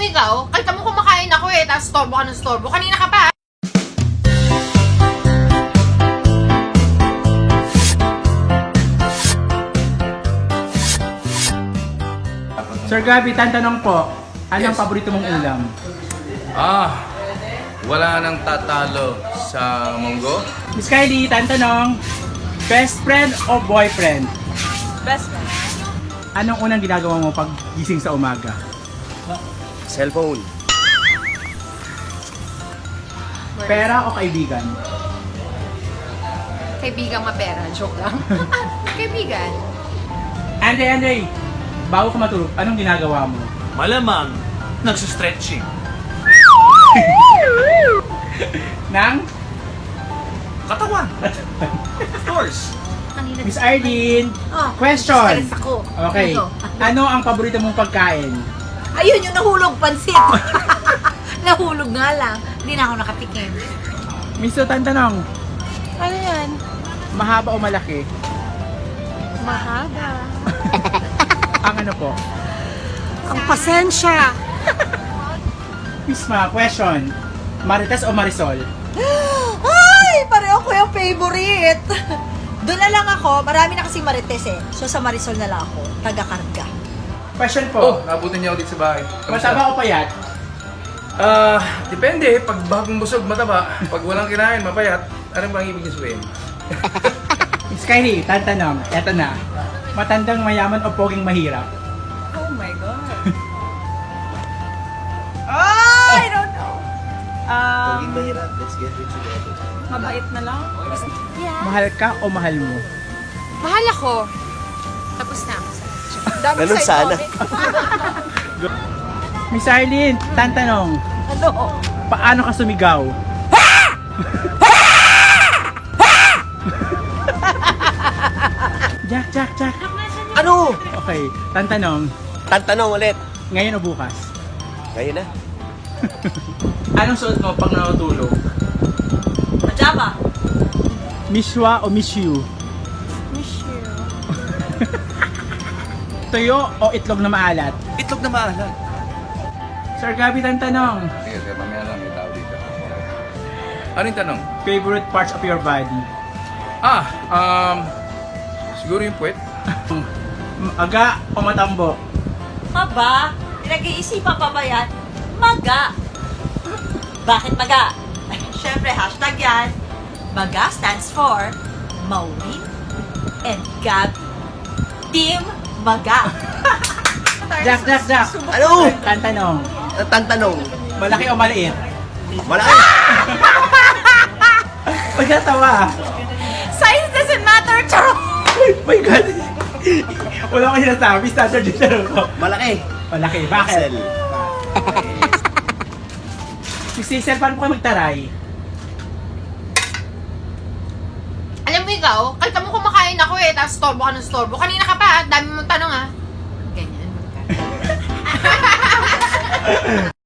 ikaw, kahit mo kumakain ako eh, tapos storbo ka ng storbo. Kanina ka pa. Sir Gabby, tanong po, anong paborito mong ulam? Wala nang tatalo sa munggo. Miss Kylie, tanong, best friend o boyfriend? Best friend. Anong unang ginagawa mo pag gising sa umaga? Cellphone. Pera o kaibigan? Kaibigang mapera, joke lang. Kaibigan. Andre, bago ka matulog, anong ginagawa mo? Malamang, nagsa-stretching. Nang? Katawan. Of course. Kanina Miss Arlene, Oh, question. stress ako. Okay, ano ang paborito mong pagkain? Ayun, yung nahulog pansit. Nahulog nga lang. Hindi na ako nakatikim. Miss Sutan, tanong, Ano yan? mahaba o malaki? Mahaba. Ang ano po? Ang pasensya. Miss Ma, question. Marites o Marisol? Ay! Pareho ko yung favorite. Doon na lang ako. Marami na kasi marites eh. So sa Marisol na lang ako. Taga-karga. Question Oh, po. nabutin niya ako dito sa bahay. Mataba o payat? Depende. Pag bagong busog, mataba. Pag walang kinain, mapayat. Ano ba ang ibig niya sabihin? Miss Kylie, tanong, eto na. Matandang mayaman o poging mahirap? Oh my God. I don't know. Let's get rich together. Mabait na lang. Yeah. Mahal ka o mahal mo? Mahal ako. Tapos na ako. Ganun sana. Miss Arlene, tanong, Ano? paano ka sumigaw? Jack. Ano? Okay, tanong, Tantanong ulit. ngayon o bukas? Ngayon na. Anong suot mo pag nakatulog? Pajama. Mishwa o miss you? Miss you. Tuyo o itlog na maalat? Itlog na maalat. Sir Gabby, tanong, Sige, mamaya lang may tao dito. Ano yung tanong? favorite parts of your body? Siguro yung puwet. Aga o matambo? Aba, pinag-iisipan pa ba yan? Maga. Bakit maga? Siyempre, hashtag yan. Maga stands for Maureen and Gabby. Team Maga. Jack. Ano? Tanong, Tantanong. malaki o maliit? Malaki. Pagkatawa. Size doesn't matter, charo! My God! Wala ko sinasabi, standard yung tanong ko. Malaki. Malaki, bakit? Excel. Si Cesar, paano ko magtaray? Alam mo ikaw, kahit mo kumakain ako eh, tapos storbo ka ng storbo. Kanina ka pa, dami mong tanong ah. Ganyan.